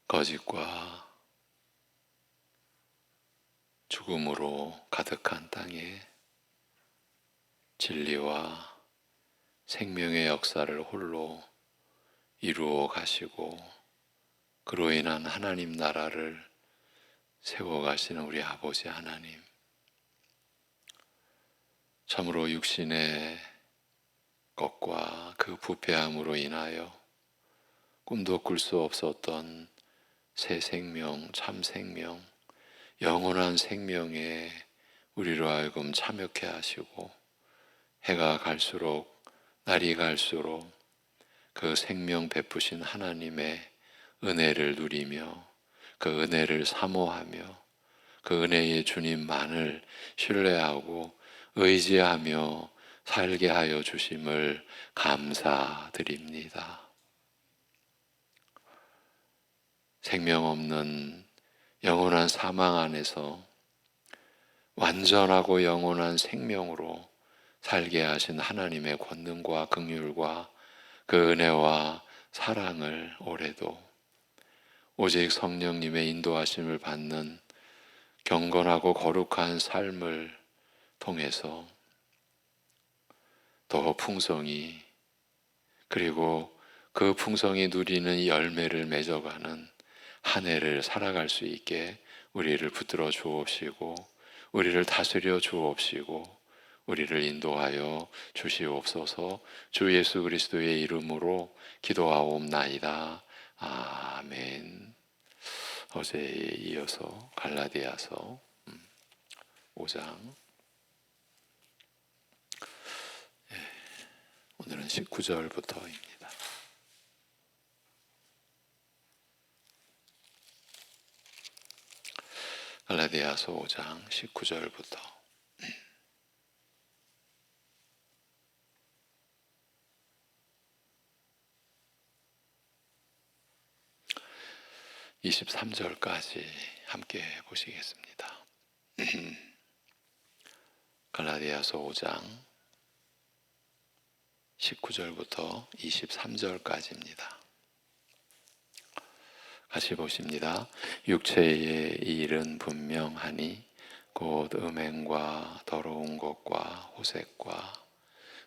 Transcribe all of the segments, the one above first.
거짓과 죽음으로 가득한 땅에 진리와 생명의 역사를 홀로 이루어 가시고 그로 인한 하나님 나라를 세워 가시는 우리 아버지 하나님, 참으로 육신의 것과 그 부패함으로 인하여 꿈도 꿀 수 없었던 새 생명, 참 생명, 영원한 생명에 우리로 하여금 참여케 하시고 해가 갈수록 날이 갈수록 그 생명 베푸신 하나님의 은혜를 누리며 그 은혜를 사모하며 그 은혜의 주님만을 신뢰하고 의지하며 살게 하여 주심을 감사드립니다. 생명 없는 영원한 사망 안에서 완전하고 영원한 생명으로 살게 하신 하나님의 권능과 긍휼과 그 은혜와 사랑을 올해도 오직 성령님의 인도하심을 받는 경건하고 거룩한 삶을 통해서 더 풍성히, 그리고 그 풍성히 누리는 열매를 맺어가는 한 해를 살아갈 수 있게 우리를 붙들어 주옵시고 우리를 다스려 주옵시고 우리를 인도하여 주시옵소서. 주 예수 그리스도의 이름으로 기도하옵나이다. 아멘. 어제에 이어서 갈라디아서 5장, 오늘은 19절부터입니다. 갈라디아서 5장 19절부터 23절까지 함께 보시겠습니다. 갈라디아서 5장 19절부터 23절까지입니다. 같이 보십니다. 육체의 일은 분명하니 곧 음행과 더러운 것과 호색과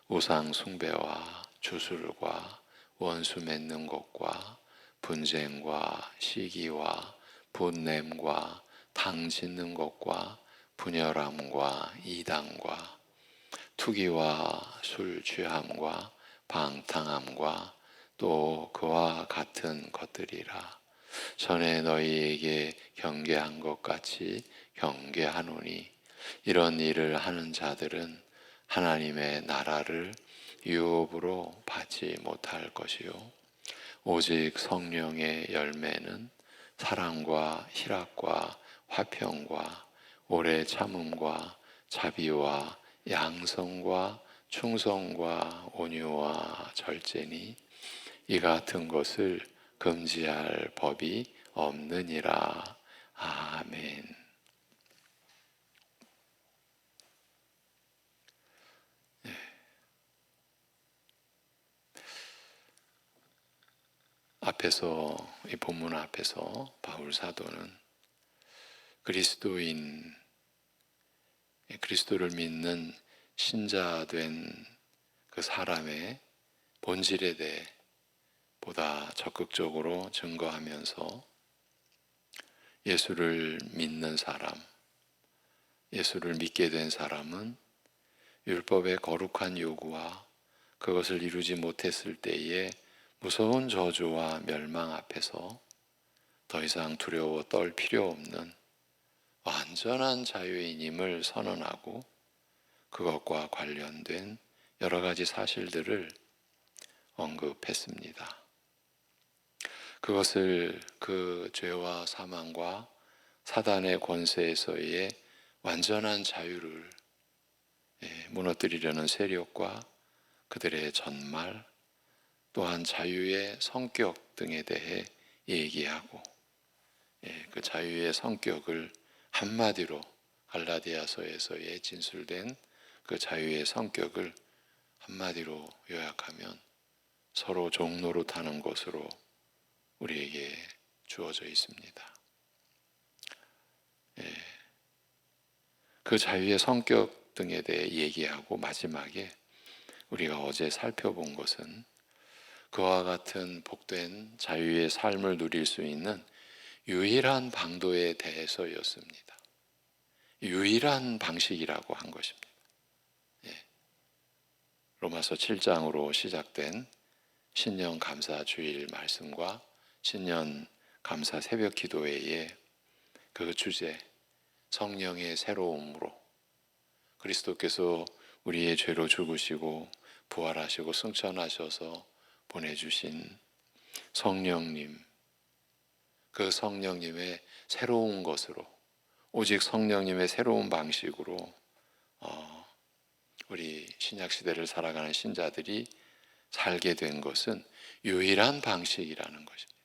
우상 숭배와 주술과 원수 맺는 것과 분쟁과 시기와 분냄과 당 짓는 것과 분열함과 이단과 투기와 술 취함과 방탕함과 또 그와 같은 것들이라. 전에 너희에게 경계한 것 같이 경계하노니 이런 일을 하는 자들은 하나님의 나라를 유업으로 받지 못할 것이요 오직 성령의 열매는 사랑과 희락과 화평과 오래 참음과 자비와 양성과 충성과 온유와 절제니 이 같은 것을 금지할 법이 없느니라. 아멘. 앞에서, 이 본문 앞에서 바울 사도는 그리스도를 믿는 신자된 그 사람의 본질에 대해 보다 적극적으로 증거하면서 예수를 믿는 사람, 예수를 믿게 된 사람은 율법의 거룩한 요구와 그것을 이루지 못했을 때에 무서운 저주와 멸망 앞에서 더 이상 두려워 떨 필요 없는 완전한 자유인임을 선언하고 그것과 관련된 여러 가지 사실들을 언급했습니다. 그것을 그 죄와 사망과 사단의 권세에서의 완전한 자유를 무너뜨리려는 세력과 그들의 전말, 또한 자유의 성격 등에 대해 얘기하고 그 자유의 성격을 한마디로 갈라디아서에서의 진술된 그 자유의 성격을 한마디로 요약하면 서로 종노릇하는 것으로 우리에게 주어져 있습니다. 그 자유의 성격 등에 대해 얘기하고 마지막에 우리가 어제 살펴본 것은 그와 같은 복된 자유의 삶을 누릴 수 있는 유일한 방도에 대해서였습니다. 유일한 방식이라고 한 것입니다. 로마서 7장으로 시작된 신년 감사 주일 말씀과 신년 감사 새벽 기도회의 그 주제, 성령의 새로움으로 그리스도께서 우리의 죄로 죽으시고 부활하시고 승천하셔서 보내주신 성령님, 그 성령님의 새로운 것으로, 오직 성령님의 새로운 방식으로 우리 신약시대를 살아가는 신자들이 살게 된 것은 유일한 방식이라는 것입니다.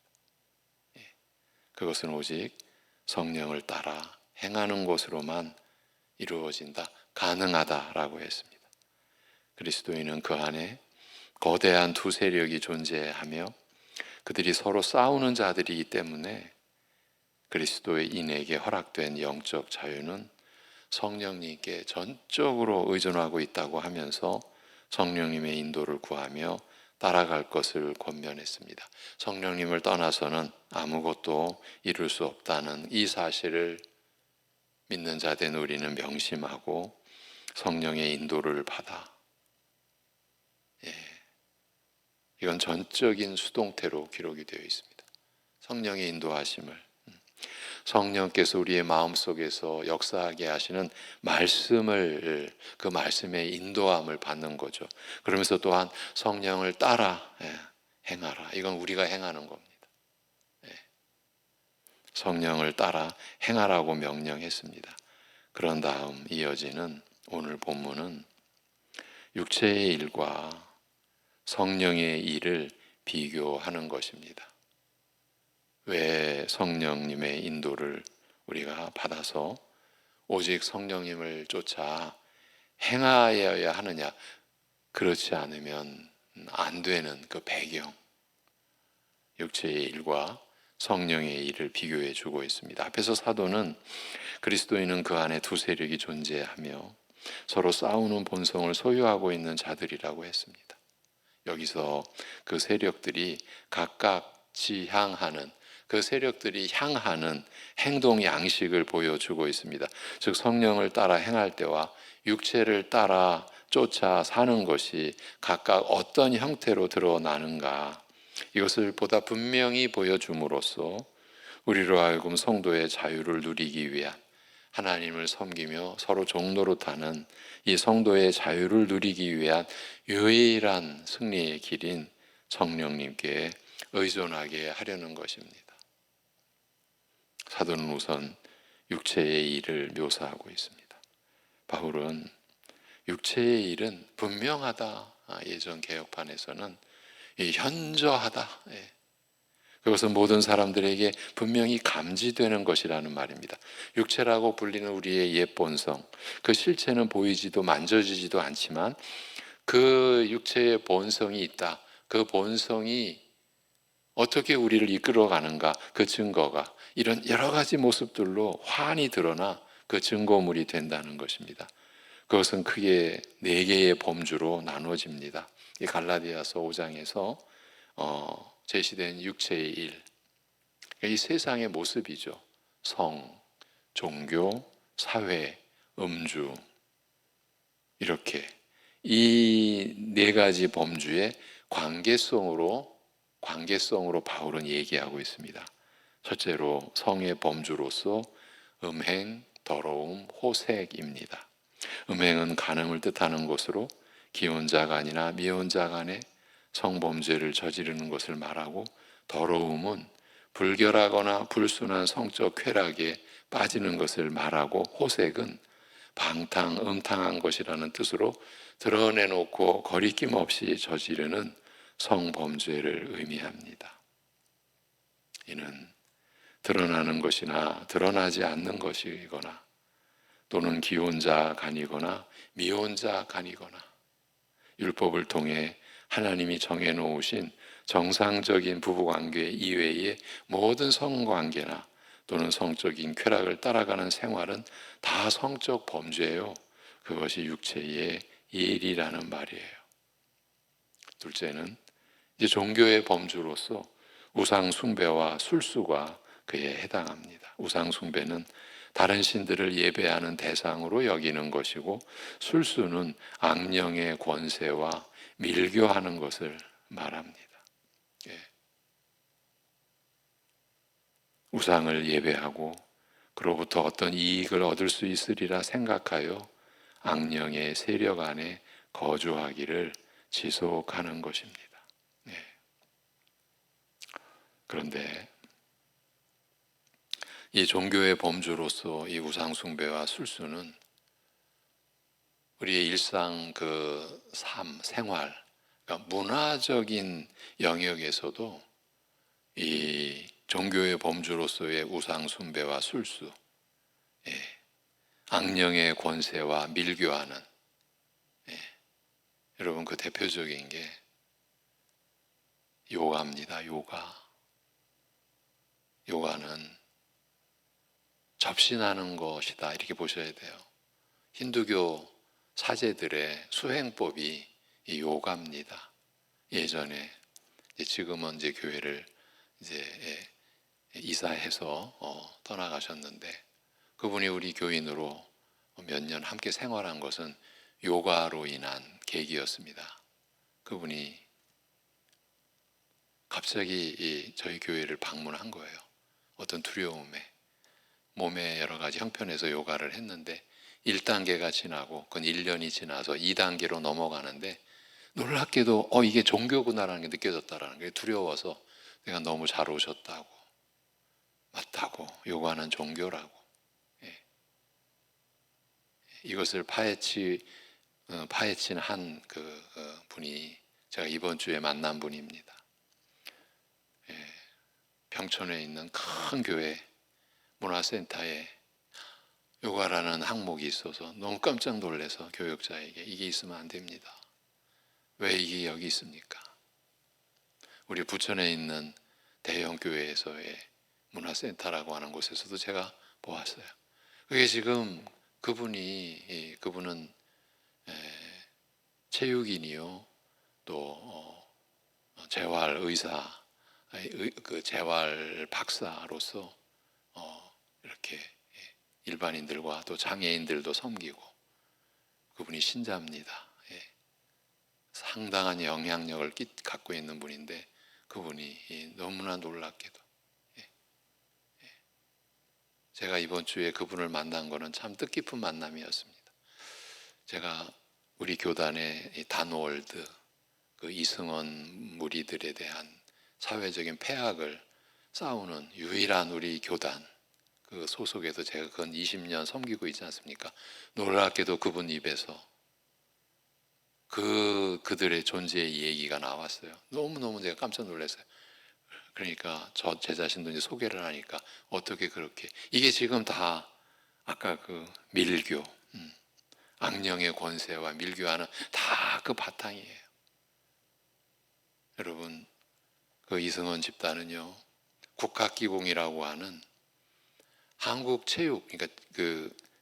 그것은 오직 성령을 따라 행하는 것으로만 이루어진다, 가능하다라고 했습니다. 그리스도인은 그 안에 거대한 두 세력이 존재하며 그들이 서로 싸우는 자들이기 때문에 그리스도인에게 허락된 영적 자유는 성령님께 전적으로 의존하고 있다고 하면서 성령님의 인도를 구하며 따라갈 것을 권면했습니다. 성령님을 떠나서는 아무것도 이룰 수 없다는 이 사실을 믿는 자 된 우리는 명심하고 성령의 인도를 받아, 이건 전적인 수동태로 기록이 되어 있습니다. 성령의 인도하심을, 성령께서 우리의 마음속에서 역사하게 하시는 말씀을, 그 말씀의 인도함을 받는 거죠. 그러면서 또한 성령을 따라 행하라. 이건 우리가 행하는 겁니다. 성령을 따라 행하라고 명령했습니다. 그런 다음 이어지는 오늘 본문은 육체의 일과 성령의 일을 비교하는 것입니다. 왜 성령님의 인도를 우리가 받아서 오직 성령님을 쫓아 행하여야 하느냐, 그렇지 않으면 안 되는 그 배경, 육체의 일과 성령의 일을 비교해 주고 있습니다. 앞에서 사도는 그리스도인은 그 안에 두 세력이 존재하며 서로 싸우는 본성을 소유하고 있는 자들이라고 했습니다. 여기서 그 세력들이 각각 지향하는, 그 세력들이 향하는 행동 양식을 보여주고 있습니다. 즉 성령을 따라 행할 때와 육체를 따라 쫓아 사는 것이 각각 어떤 형태로 드러나는가, 이것을 보다 분명히 보여줌으로써 우리로 하여금 성도의 자유를 누리기 위한, 하나님을 섬기며 서로 종노릇하는 이 성도의 자유를 누리기 위한 유일한 승리의 길인 성령님께 의존하게 하려는 것입니다. 사도는 우선 육체의 일을 묘사하고 있습니다. 바울은 육체의 일은 분명하다, 예전 개혁판에서는 현저하다, 그것은 모든 사람들에게 분명히 감지되는 것이라는 말입니다. 육체라고 불리는 우리의 옛 본성, 그 실체는 보이지도 만져지지도 않지만 그 육체의 본성이 있다, 그 본성이 어떻게 우리를 이끌어가는가, 그 증거가 이런 여러 가지 모습들로 환히 드러나 그 증거물이 된다는 것입니다. 그것은 크게 4개의 범주로 나누어집니다. 이 갈라디아서 5장에서 제시된 육체의 일, 이 세상의 모습이죠. 성, 종교, 사회, 음주, 이렇게 이 4가지 범주의 관계성으로 바울은 얘기하고 있습니다. 첫째로 성의 범주로서 음행, 더러움, 호색입니다. 음행은 간음을 뜻하는 것으로 기혼자 간이나 미혼자 간에 성범죄를 저지르는 것을 말하고, 더러움은 불결하거나 불순한 성적 쾌락에 빠지는 것을 말하고, 호색은 방탕, 음탕한 것이라는 뜻으로 드러내놓고 거리낌 없이 저지르는 성범죄를 의미합니다. 이는 드러나는 것이나 드러나지 않는 것이거나 또는 기혼자 간이거나 미혼자 간이거나 율법을 통해 하나님이 정해놓으신 정상적인 부부관계 이외의 모든 성관계나 또는 성적인 쾌락을 따라가는 생활은 다 성적 범죄예요. 그것이 육체의 일이라는 말이에요. 둘째는 이제 종교의 범주로서 우상 숭배와 술수가 그에 해당합니다. 우상 숭배는 다른 신들을 예배하는 대상으로 여기는 것이고, 술수는 악령의 권세와 밀교하는 것을 말합니다. 예. 우상을 예배하고 그로부터 어떤 이익을 얻을 수 있으리라 생각하여 악령의 세력 안에 거주하기를 지속하는 것입니다. 예. 그런데 이 종교의 범주로서 이 우상 숭배와 술수는 우리의 일상 삶, 생활, 그러니까 문화적인 영역에서도 이 종교의 범주로서의 우상 숭배와 술수, 예, 악령의 권세와 밀교하는, 예, 여러분 그 대표적인 게 요가입니다. 요가는 접신하는 것이다, 이렇게 보셔야 돼요. 힌두교 사제들의 수행법이 이 요가입니다. 예전에, 지금은 이제 교회를 이제 이사해서 떠나가셨는데, 그분이 우리 교인으로 몇 년 함께 생활한 것은 요가로 인한 계기였습니다. 그분이 갑자기 저희 교회를 방문한 거예요. 어떤 두려움에, 몸의 여러 가지 형편에서 요가를 했는데 1단계가 지나고 그건 1년이 지나서 2단계로 넘어가는데, 놀랍게도 이게 종교구나라는 게 느껴졌다라는 게 두려워서, 내가 너무 잘 오셨다고, 맞다고, 요가는 종교라고, 예. 이것을 파헤친 한 분이 제가 이번 주에 만난 분입니다. 예. 평촌에 있는 큰 교회 문화센터에 요가라는 항목이 있어서 너무 깜짝 놀라서 교역자에게 이게 있으면 안 됩니다. 왜 이게 여기 있습니까? 우리 부천에 있는 대형 교회에서의 문화센터라고 하는 곳에서도 제가 보았어요. 그게 지금 그분은 체육인이요, 또 재활 의사, 그 재활 박사로서 이렇게 일반인들과 또 장애인들도 섬기고, 그분이 신자입니다. 예. 상당한 영향력을 갖고 있는 분인데, 그분이 너무나 놀랍게도, 제가 이번 주에 그분을 만난 거는 참 뜻깊은 만남이었습니다. 제가 우리 교단의 단월드, 그 이승원 무리들에 대한 사회적인 폐악을 싸우는 유일한 우리 교단, 그 소속에서 제가 그건 20년 섬기고 있지 않습니까? 놀랍게도 그분 입에서 그들의 존재의 얘기가 나왔어요. 너무너무 제가 깜짝 놀랐어요. 그러니까 제 자신도 이제 소개를 하니까, 어떻게 그렇게, 이게 지금 다 아까 그 밀교, 악령의 권세와 밀교하는 다 그 바탕이에요. 여러분, 그 이승원 집단은요, 국학기공이라고 하는 한국체육, 그러니까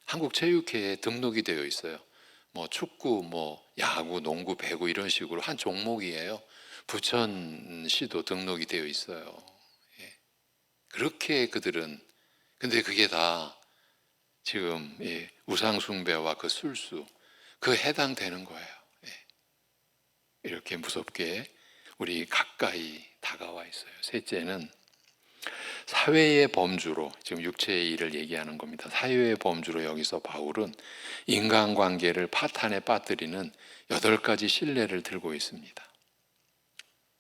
한국체육회에 등록이 되어 있어요. 뭐 축구, 뭐 야구, 농구, 배구 이런 식으로 한 종목이에요. 부천시도 등록이 되어 있어요. 예. 그렇게 그들은, 근데 그게 다 지금 우상 숭배와 그 술수, 그 해당되는 거예요. 예. 이렇게 무섭게 우리 가까이 다가와 있어요. 셋째는 사회의 범주로, 지금 육체의 일을 얘기하는 겁니다. 사회의 범주로 여기서 바울은 인간관계를 파탄에 빠뜨리는 8가지 신뢰를 들고 있습니다.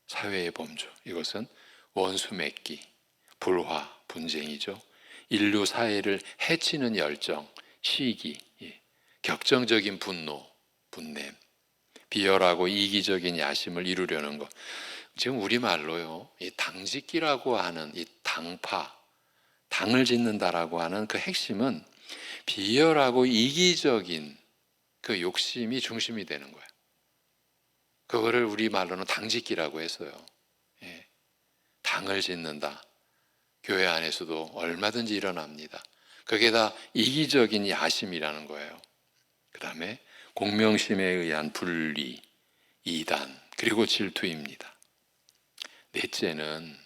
사회의 범주, 이것은 원수 맺기, 불화, 분쟁이죠. 인류 사회를 해치는 열정, 시기, 격정적인 분노, 분냄, 비열하고 이기적인 야심을 이루려는 것. 지금 우리말로요, 이 당짓기라고 하는 이 당파, 당을 짓는다라고 하는 그 핵심은 비열하고 이기적인 그 욕심이 중심이 되는 거예요. 그거를 우리 말로는 당짓기라고 했어요. 예, 당을 짓는다. 교회 안에서도 얼마든지 일어납니다. 그게 다 이기적인 야심이라는 거예요. 그 다음에 공명심에 의한 분리, 이단, 그리고 질투입니다. 넷째는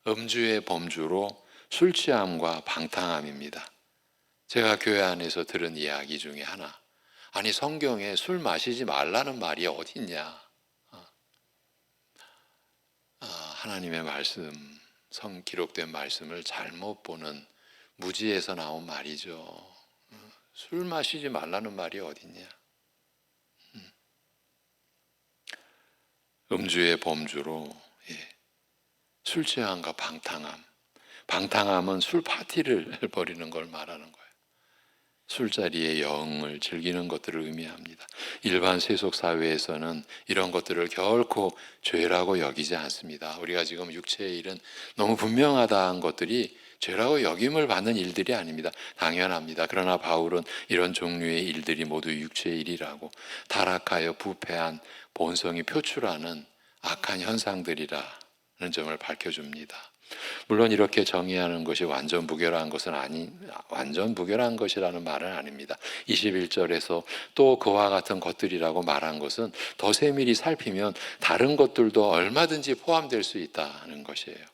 음주의 범주로 술 취함과 방탕함입니다. 제가 교회 안에서 들은 이야기 중에 하나, 아니 성경에 술 마시지 말라는 말이 어디 있냐. 하나님의 말씀, 기록된 말씀을 잘못 보는 무지에서 나온 말이죠. 술 마시지 말라는 말이 어딨냐. 음주의 범주로 술 취함과 방탕함. 방탕함은 술 파티를 벌이는 걸 말하는 거예요. 술자리의 영을 즐기는 것들을 의미합니다. 일반 세속 사회에서는 이런 것들을 결코 죄라고 여기지 않습니다. 우리가 지금 육체의 일은 너무 분명하다는 것들이 죄라고 여김을 받는 일들이 아닙니다. 당연합니다. 그러나 바울은 이런 종류의 일들이 모두 육체의 일이라고, 타락하여 부패한 본성이 표출하는 악한 현상들이라는 점을 밝혀줍니다. 물론 이렇게 정의하는 것이 완전 부결한 것이라는 말은 아닙니다. 21절에서 또 그와 같은 것들이라고 말한 것은 더 세밀히 살피면 다른 것들도 얼마든지 포함될 수 있다는 것이에요.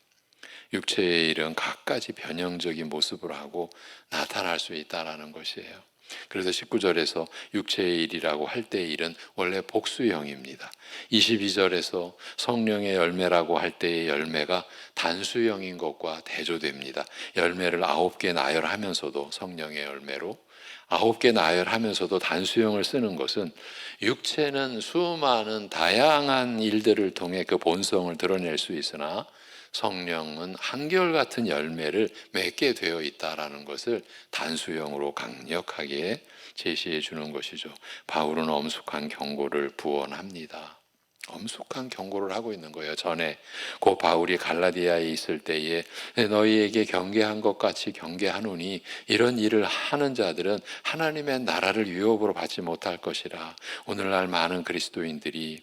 육체의 일은 갖가지 변형적인 모습을 하고 나타날 수 있다는 것이에요. 그래서 19절에서 육체의 일이라고 할 때의 일은 원래 복수형입니다. 22절에서 성령의 열매라고 할 때의 열매가 단수형인 것과 대조됩니다. 열매를 9개 나열하면서도 성령의 열매로 9개 나열하면서도 단수형을 쓰는 것은 육체는 수많은 다양한 일들을 통해 그 본성을 드러낼 수 있으나 성령은 한결같은 열매를 맺게 되어 있다라는 것을 단수형으로 강력하게 제시해 주는 것이죠. 바울은 엄숙한 경고를 부언합니다. 엄숙한 경고를 하고 있는 거예요. 전에 고 바울이 갈라디아에 있을 때에 너희에게 경계한 것 같이 경계하노니 이런 일을 하는 자들은 하나님의 나라를 유업으로 받지 못할 것이라. 오늘날 많은 그리스도인들이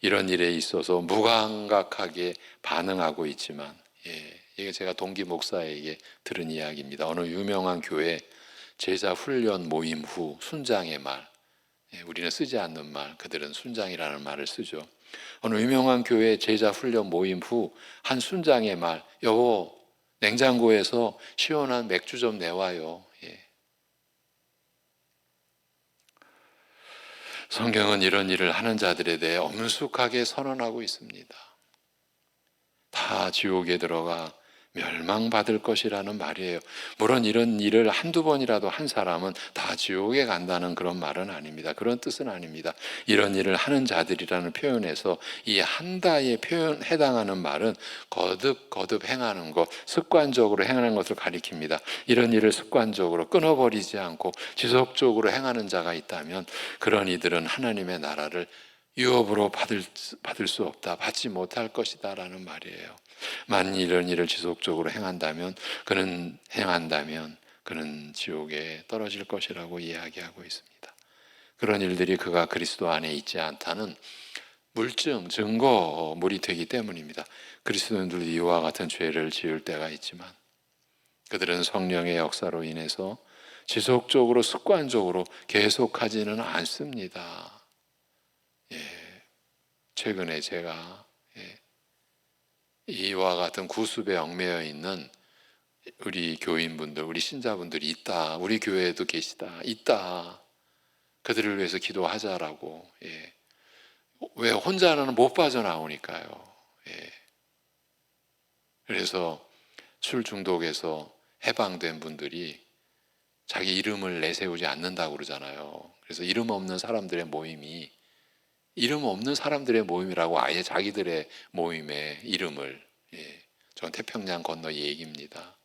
이런 일에 있어서 무감각하게 반응하고 있지만, 이게 제가 동기 목사에게 들은 이야기입니다. 어느 유명한 교회 제자 훈련 모임 후 순장의 말, 우리는 쓰지 않는 말, 그들은 순장이라는 말을 쓰죠. 어느 유명한 교회 제자 훈련 모임 후 한 순장의 말, 여보 냉장고에서 시원한 맥주 좀 내와요. 성경은 이런 일을 하는 자들에 대해 엄숙하게 선언하고 있습니다. 다 지옥에 들어가 멸망받을 것이라는 말이에요. 물론 이런 일을 한두 번이라도 한 사람은 다 지옥에 간다는 그런 말은 아닙니다. 그런 뜻은 아닙니다. 이런 일을 하는 자들이라는 표현에서 이 한다에 해당하는 말은 거듭 행하는 것, 습관적으로 행하는 것을 가리킵니다. 이런 일을 습관적으로 끊어버리지 않고 지속적으로 행하는 자가 있다면 그런 이들은 하나님의 나라를 유업으로 받을 수 없다, 받지 못할 것이다 라는 말이에요. 만일 이런 일을 지속적으로 행한다면 그는 지옥에 떨어질 것이라고 이야기하고 있습니다. 그런 일들이 그가 그리스도 안에 있지 않다는 증거물이 되기 때문입니다. 그리스도인들도 이와 같은 죄를 지을 때가 있지만 그들은 성령의 역사로 인해서 지속적으로 습관적으로 계속하지는 않습니다. 최근에 제가 이와 같은 구습에 얽매여 있는 우리 교인분들, 우리 신자분들이 있다. 우리 교회에도 있다. 그들을 위해서 기도하자라고. 왜 혼자는 못 빠져나오니까요. 그래서 술 중독에서 해방된 분들이 자기 이름을 내세우지 않는다고 그러잖아요. 그래서 이름 없는 사람들의 모임이라고 아예 자기들의 모임의 이름을, 전 태평양 건너 얘기입니다.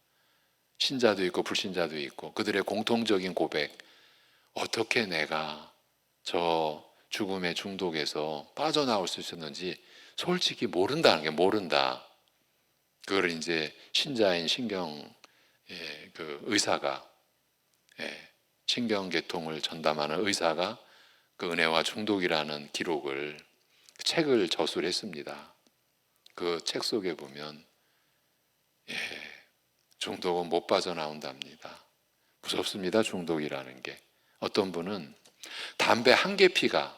신자도 있고 불신자도 있고 그들의 공통적인 고백, 어떻게 내가 저 죽음의 중독에서 빠져나올 수 있었는지 솔직히 모른다. 그걸 이제 신자인 그 의사가, 신경계통을 전담하는 의사가 그 은혜와 중독이라는 기록을 책을 저술했습니다. 그 책 속에 보면 중독은 못 빠져나온답니다. 무섭습니다. 중독이라는 게. 어떤 분은 담배 한 개 피가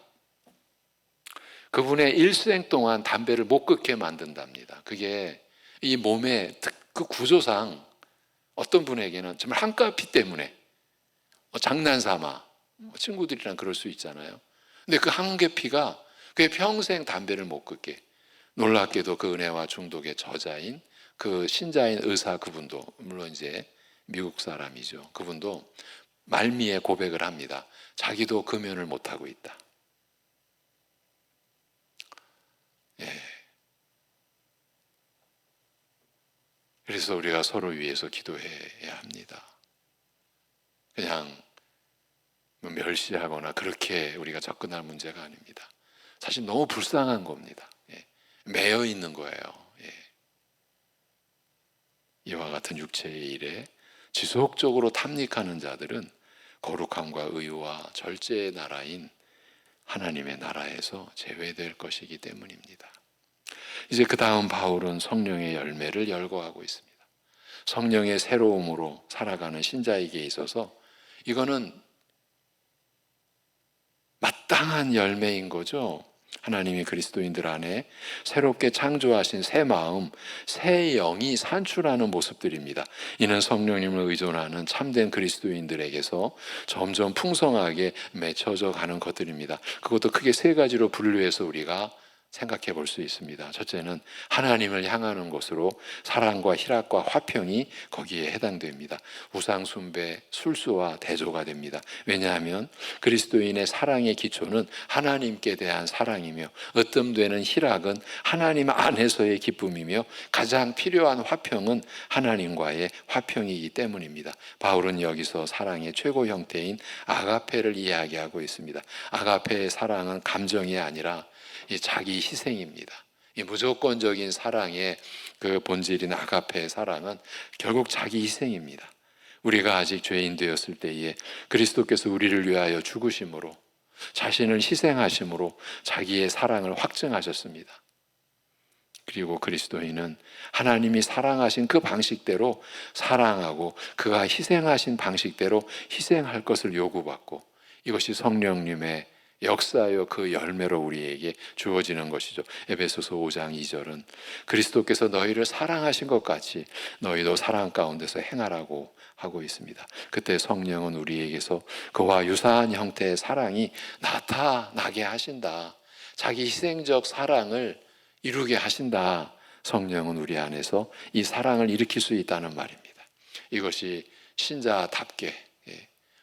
그분의 일생 동안 담배를 못 끊게 만든답니다. 그게 이 몸의 그 구조상 어떤 분에게는 정말 한가 피 때문에 장난삼아 친구들이랑 그럴 수 있잖아요. 근데 그 한 개 피가 그게 평생 담배를 못 끊게. 놀랍게도 그 은혜와 중독의 저자인 그 신자인 의사 그분도, 물론 이제 미국 사람이죠. 그분도 말미에 고백을 합니다. 자기도 금연을 못하고 있다. 그래서 우리가 서로 위해서 기도해야 합니다. 그냥 멸시하거나 그렇게 우리가 접근할 문제가 아닙니다. 사실 너무 불쌍한 겁니다. 매여 있는 거예요. 이와 같은 육체의 일에 지속적으로 탐닉하는 자들은 거룩함과 의와 절제의 나라인 하나님의 나라에서 제외될 것이기 때문입니다. 이제 그 다음 바울은 성령의 열매를 열거하고 있습니다. 성령의 새로움으로 살아가는 신자에게 있어서 이거는 마땅한 열매인 거죠. 하나님이 그리스도인들 안에 새롭게 창조하신 새 마음, 새 영이 산출하는 모습들입니다. 이는 성령님을 의존하는 참된 그리스도인들에게서 점점 풍성하게 맺혀져 가는 것들입니다. 그것도 크게 세 가지로 분류해서 우리가 생각해 볼 수 있습니다. 첫째는 하나님을 향하는 것으로 사랑과 희락과 화평이 거기에 해당됩니다. 우상 숭배, 술수와 대조가 됩니다. 왜냐하면 그리스도인의 사랑의 기초는 하나님께 대한 사랑이며 으뜸되는 희락은 하나님 안에서의 기쁨이며 가장 필요한 화평은 하나님과의 화평이기 때문입니다. 바울은 여기서 사랑의 최고 형태인 아가페를 이야기하고 있습니다. 아가페의 사랑은 감정이 아니라 이 자기 희생입니다. 이 무조건적인 사랑의 그 본질인 아가페의 사랑은 결국 자기 희생입니다. 우리가 아직 죄인 되었을 때에 그리스도께서 우리를 위하여 죽으심으로 자신을 희생하심으로 자기의 사랑을 확증하셨습니다. 그리고 그리스도인은 하나님이 사랑하신 그 방식대로 사랑하고 그가 희생하신 방식대로 희생할 것을 요구받고 이것이 성령님의 역사여 그 열매로 우리에게 주어지는 것이죠. 에베소서 5장 2절은 그리스도께서 너희를 사랑하신 것 같이 너희도 사랑 가운데서 행하라고 하고 있습니다. 그때 성령은 우리에게서 그와 유사한 형태의 사랑이 나타나게 하신다. 자기 희생적 사랑을 이루게 하신다. 성령은 우리 안에서 이 사랑을 일으킬 수 있다는 말입니다. 이것이 신자답게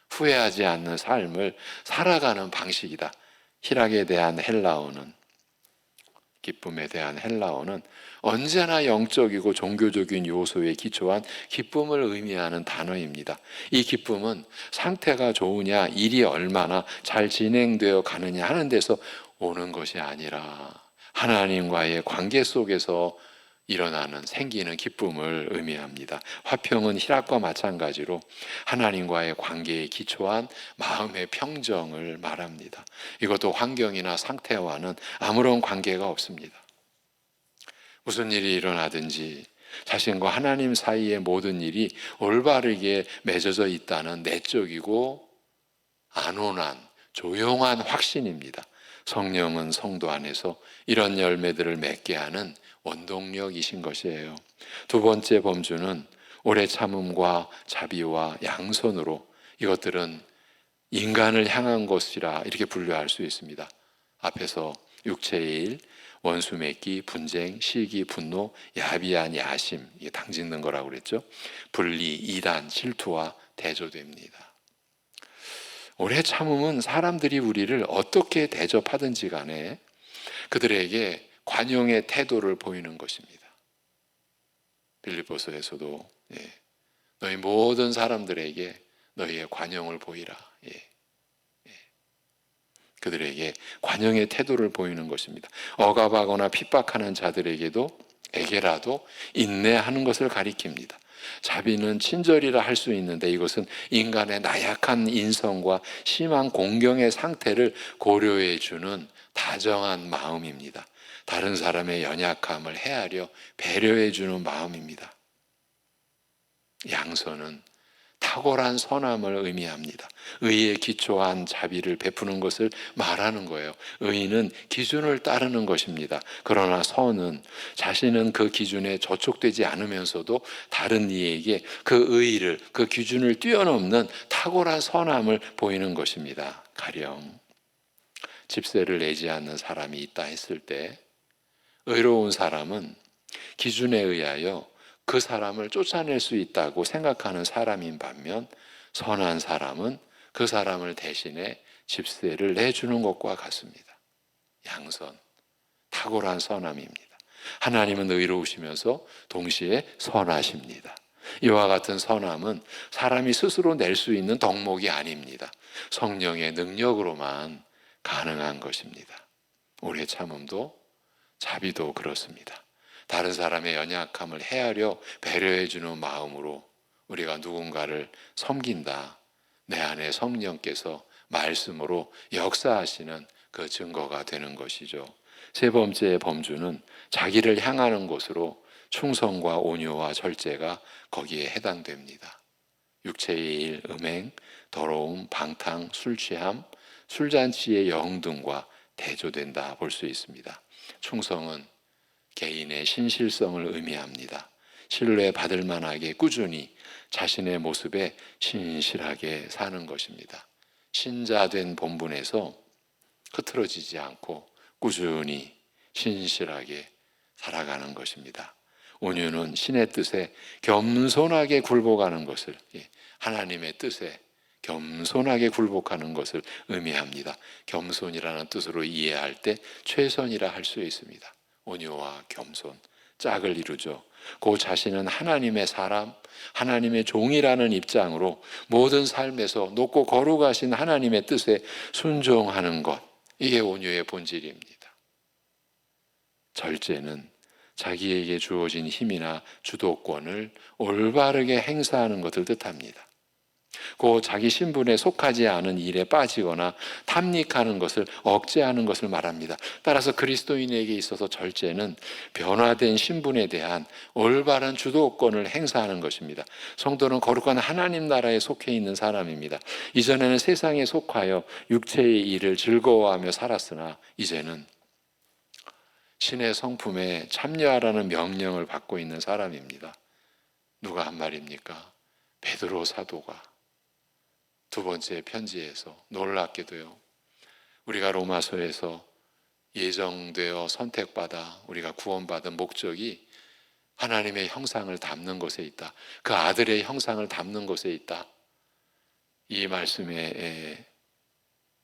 후회하지 않는 삶을 살아가는 방식이다. 희락에 대한 헬라어는, 기쁨에 대한 헬라어는 언제나 영적이고 종교적인 요소에 기초한 기쁨을 의미하는 단어입니다. 이 기쁨은 상태가 좋으냐, 일이 얼마나 잘 진행되어 가느냐 하는 데서 오는 것이 아니라 하나님과의 관계 속에서 일어나는 생기는 기쁨을 의미합니다. 화평은 희락과 마찬가지로 하나님과의 관계에 기초한 마음의 평정을 말합니다. 이것도 환경이나 상태와는 아무런 관계가 없습니다. 무슨 일이 일어나든지 자신과 하나님 사이의 모든 일이 올바르게 맺어져 있다는 내적이고 안온한 조용한 확신입니다. 성령은 성도 안에서 이런 열매들을 맺게 하는 원동력이신 것이에요. 두 번째 범주는 오래 참음과 자비와 양선으로, 이것들은 인간을 향한 것이라 이렇게 분류할 수 있습니다. 앞에서 육체의 일, 원수 맺기, 분쟁, 시기, 분노, 야비한 야심, 이게 당짓는 거라고 그랬죠. 분리, 이단, 질투와 대조됩니다. 오래 참음은 사람들이 우리를 어떻게 대접하든지 간에 그들에게 관용의 태도를 보이는 것입니다. 빌립보서에서도 너희 모든 사람들에게 너희의 관용을 보이라. 그들에게 관용의 태도를 보이는 것입니다. 억압하거나 핍박하는 자들에게라도 인내하는 것을 가리킵니다. 자비는 친절이라 할 수 있는데 이것은 인간의 나약한 인성과 심한 공경의 상태를 고려해 주는 다정한 마음입니다. 다른 사람의 연약함을 헤아려 배려해 주는 마음입니다. 양선은 탁월한 선함을 의미합니다. 의에 기초한 자비를 베푸는 것을 말하는 거예요. 의는 기준을 따르는 것입니다. 그러나 선은 자신은 그 기준에 저촉되지 않으면서도 다른 이에게 그 의의를, 그 기준을 뛰어넘는 탁월한 선함을 보이는 것입니다. 가령 집세를 내지 않는 사람이 있다 했을 때 의로운 사람은 기준에 의하여 그 사람을 쫓아낼 수 있다고 생각하는 사람인 반면 선한 사람은 그 사람을 대신해 집세를 내주는 것과 같습니다. 양선, 탁월한 선함입니다. 하나님은 의로우시면서 동시에 선하십니다. 이와 같은 선함은 사람이 스스로 낼 수 있는 덕목이 아닙니다. 성령의 능력으로만 가능한 것입니다. 오래 참음도 자비도 그렇습니다. 다른 사람의 연약함을 헤아려 배려해주는 마음으로 우리가 누군가를 섬긴다. 내 안에 성령께서 말씀으로 역사하시는 그 증거가 되는 것이죠. 세 번째 범주는 자기를 향하는 것으로 충성과 온유와 절제가 거기에 해당됩니다. 육체의 일, 음행, 더러움, 방탕, 술 취함, 술잔치의 영 등과 대조된다 볼 수 있습니다. 충성은 개인의 신실성을 의미합니다. 신뢰받을 만하게 꾸준히 자신의 모습에 신실하게 사는 것입니다. 신자된 본분에서 흐트러지지 않고 꾸준히 신실하게 살아가는 것입니다. 온유는 신의 뜻에 겸손하게 굴복하는 것을, 하나님의 뜻에 겸손하게 굴복하는 것을 의미합니다. 겸손이라는 뜻으로 이해할 때 최선이라 할 수 있습니다. 온유와 겸손, 짝을 이루죠. 그 자신은 하나님의 사람, 하나님의 종이라는 입장으로 모든 삶에서 높고 거룩하신 하나님의 뜻에 순종하는 것, 이게 온유의 본질입니다. 절제는 자기에게 주어진 힘이나 주도권을 올바르게 행사하는 것을 뜻합니다. 그 자기 신분에 속하지 않은 일에 빠지거나 탐닉하는 것을 억제하는 것을 말합니다. 따라서 그리스도인에게 있어서 절제는 변화된 신분에 대한 올바른 주도권을 행사하는 것입니다. 성도는 거룩한 하나님 나라에 속해 있는 사람입니다. 이전에는 세상에 속하여 육체의 일을 즐거워하며 살았으나 이제는 신의 성품에 참여하라는 명령을 받고 있는 사람입니다. 누가 한 말입니까? 베드로 사도가 두 번째 편지에서 놀랍게도요, 우리가 로마서에서 예정되어 선택받아 우리가 구원받은 목적이 하나님의 형상을 담는 것에 있다. 그 아들의 형상을 담는 것에 있다. 이 말씀에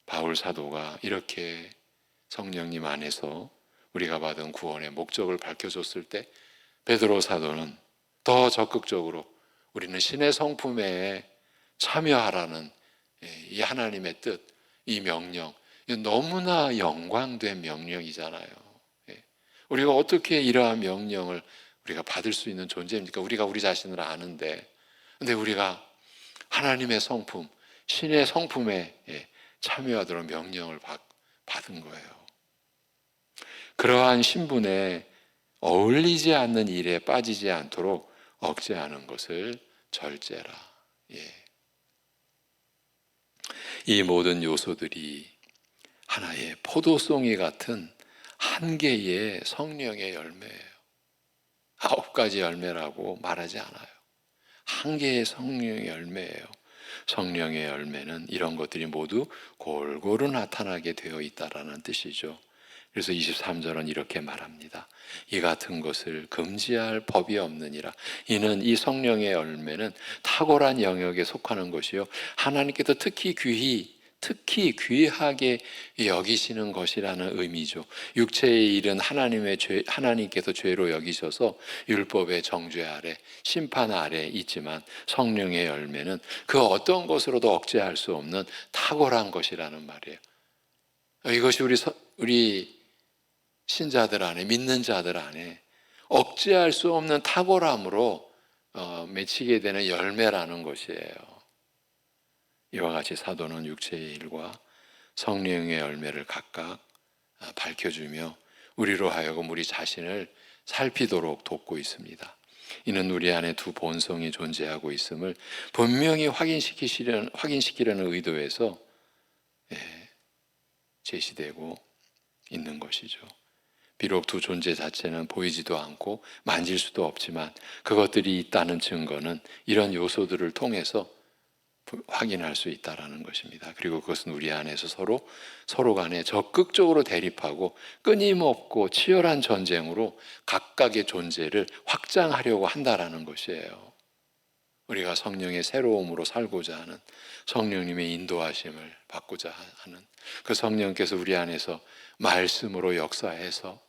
바울 사도가 이렇게 성령님 안에서 우리가 받은 구원의 목적을 밝혀줬을 때 베드로 사도는 더 적극적으로 우리는 신의 성품에 참여하라는 이 하나님의 뜻, 이 명령, 너무나 영광된 명령이잖아요. 우리가 어떻게 이러한 명령을 우리가 받을 수 있는 존재입니까? 우리가 우리 자신을 아는데, 근데 우리가 하나님의 성품, 신의 성품에 참여하도록 명령을 받은 거예요. 그러한 신분에 어울리지 않는 일에 빠지지 않도록 억제하는 것을 절제라. 이 모든 요소들이 하나의 포도송이 같은 한 개의 성령의 열매예요. 9가지 열매라고 말하지 않아요. 한 개의 성령의 열매예요. 성령의 열매는 이런 것들이 모두 골고루 나타나게 되어 있다라는 뜻이죠. 그래서 23절은 이렇게 말합니다. 이 같은 것을 금지할 법이 없느니라. 이는 이 성령의 열매는 탁월한 영역에 속하는 것이요, 하나님께서 특히 귀하게 여기시는 것이라는 의미죠. 육체의 일은 하나님께서 죄로 여기셔서 율법의 정죄 아래, 심판 아래 있지만 성령의 열매는 그 어떤 것으로도 억제할 수 없는 탁월한 것이라는 말이에요. 이것이 우리 신자들 안에, 믿는 자들 안에 억제할 수 없는 탁월함으로 맺히게 되는 열매라는 것이에요. 이와 같이 사도는 육체의 일과 성령의 열매를 각각 밝혀주며 우리로 하여금 우리 자신을 살피도록 돕고 있습니다. 이는 우리 안에 두 본성이 존재하고 있음을 분명히 확인시키려는 의도에서 제시되고 있는 것이죠. 비록 두 존재 자체는 보이지도 않고 만질 수도 없지만 그것들이 있다는 증거는 이런 요소들을 통해서 확인할 수 있다는 것입니다. 그리고 그것은 우리 안에서 서로 간에 적극적으로 대립하고 끊임없고 치열한 전쟁으로 각각의 존재를 확장하려고 한다는 것이에요. 우리가 성령의 새로움으로 살고자 하는, 성령님의 인도하심을 받고자 하는, 그 성령께서 우리 안에서 말씀으로 역사해서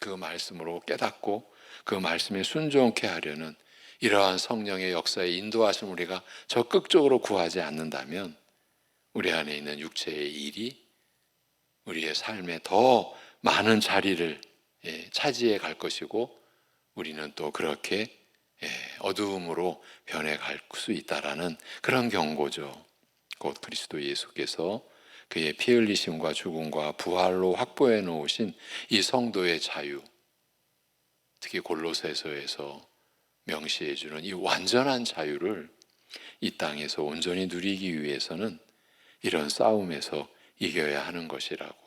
그 말씀으로 깨닫고 그 말씀에 순종케 하려는 이러한 성령의 역사에 인도하심을 우리가 적극적으로 구하지 않는다면 우리 안에 있는 육체의 일이 우리의 삶에 더 많은 자리를 차지해 갈 것이고 우리는 또 그렇게 어두움으로 변해갈 수 있다라는 그런 경고죠. 곧 그리스도 예수께서 그의 피 흘리심과 죽음과 부활로 확보해 놓으신 이 성도의 자유, 특히 골로새서에서 명시해 주는 이 완전한 자유를 이 땅에서 온전히 누리기 위해서는 이런 싸움에서 이겨야 하는 것이라고,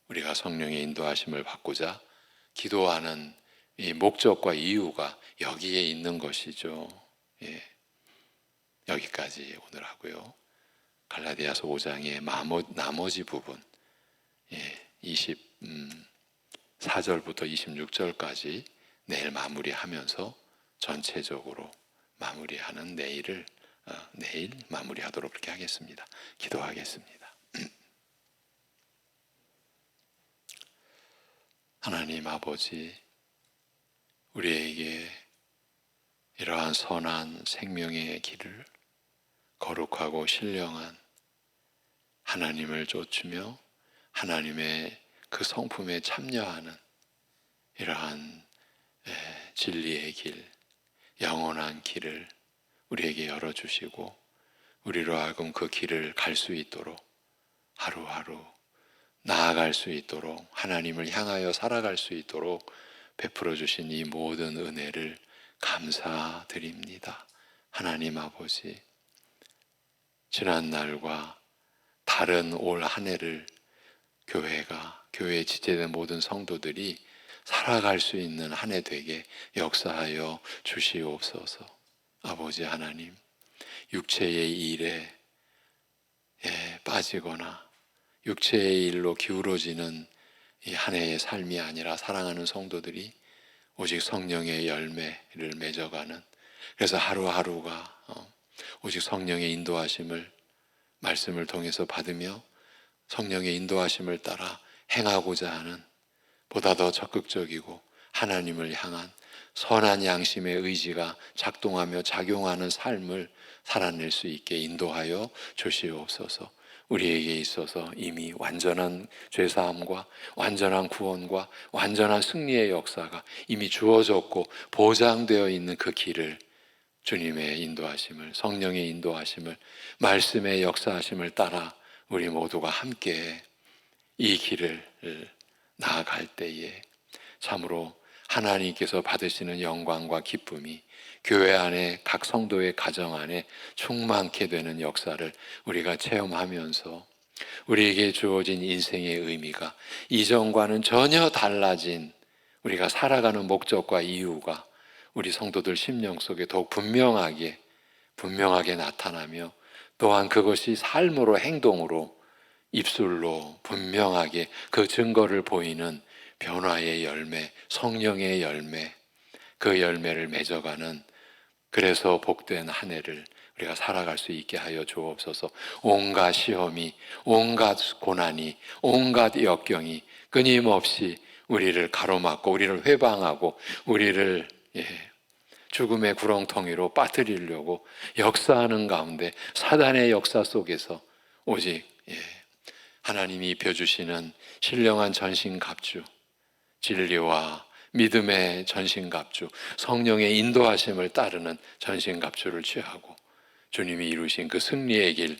우리가 성령의 인도하심을 받고자 기도하는 이 목적과 이유가 여기에 있는 것이죠. 여기까지 오늘 하고요. 갈라디아서 5장의 나머지 부분 24절부터 26절까지 내일 마무리하면서 전체적으로 마무리하는 내일 마무리하도록 그렇게 하겠습니다. 기도하겠습니다. 하나님 아버지, 우리에게 이러한 선한 생명의 길을 거룩하고 신령한 하나님을 쫓으며 하나님의 그 성품에 참여하는 이러한 진리의 길, 영원한 길을 우리에게 열어주시고 우리로 하여금 그 길을 갈 수 있도록 하루하루 나아갈 수 있도록 하나님을 향하여 살아갈 수 있도록 베풀어 주신 이 모든 은혜를 감사드립니다. 하나님 아버지, 지난 날과 다른 올 한 해를 교회에 지체된 모든 성도들이 살아갈 수 있는 한 해 되게 역사하여 주시옵소서. 아버지 하나님, 육체의 일에 빠지거나 육체의 일로 기울어지는 이 한 해의 삶이 아니라 사랑하는 성도들이 오직 성령의 열매를 맺어가는, 그래서 하루하루가 오직 성령의 인도하심을 말씀을 통해서 받으며 성령의 인도하심을 따라 행하고자 하는 보다 더 적극적이고 하나님을 향한 선한 양심의 의지가 작동하며 작용하는 삶을 살아낼 수 있게 인도하여 주시옵소서. 우리에게 있어서 이미 완전한 죄사함과 완전한 구원과 완전한 승리의 역사가 이미 주어졌고 보장되어 있는 그 길을, 주님의 인도하심을, 성령의 인도하심을, 말씀의 역사하심을 따라 우리 모두가 함께 이 길을 나아갈 때에 참으로 하나님께서 받으시는 영광과 기쁨이 교회 안에 각 성도의 가정 안에 충만케 되는 역사를 우리가 체험하면서 우리에게 주어진 인생의 의미가 이전과는 전혀 달라진 우리가 살아가는 목적과 이유가 우리 성도들 심령 속에 더욱 분명하게 나타나며 또한 그것이 삶으로, 행동으로, 입술로 분명하게 그 증거를 보이는 변화의 열매, 성령의 열매, 그 열매를 맺어가는, 그래서 복된 한 해를 우리가 살아갈 수 있게 하여 주옵소서. 온갖 시험이, 온갖 고난이, 온갖 역경이 끊임없이 우리를 가로막고 우리를 회방하고 우리를 죽음의 구렁텅이로 빠뜨리려고 역사하는 가운데 사단의 역사 속에서 오직 하나님이 입혀주시는 신령한 전신갑주, 진리와 믿음의 전신갑주, 성령의 인도하심을 따르는 전신갑주를 취하고 주님이 이루신 그 승리의 길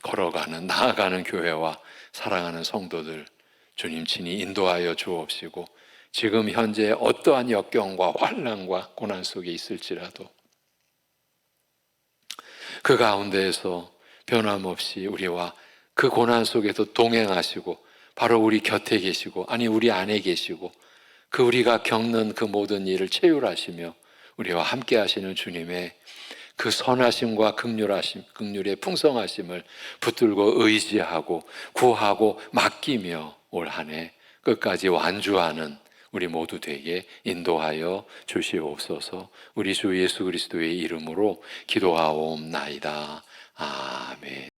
걸어가는, 나아가는 교회와 사랑하는 성도들 주님 친히 인도하여 주옵시고, 지금 현재 어떠한 역경과 환난과 고난 속에 있을지라도 그 가운데에서 변함없이 우리와 그 고난 속에서 동행하시고 바로 우리 곁에 계시고, 아니 우리 안에 계시고, 그 우리가 겪는 그 모든 일을 체휼하시며 우리와 함께 하시는 주님의 그 선하심과 긍휼의 풍성하심을 붙들고 의지하고 구하고 맡기며 올 한 해 끝까지 완주하는 우리 모두 되게 인도하여 주시옵소서. 우리 주 예수 그리스도의 이름으로 기도하옵나이다. 아멘.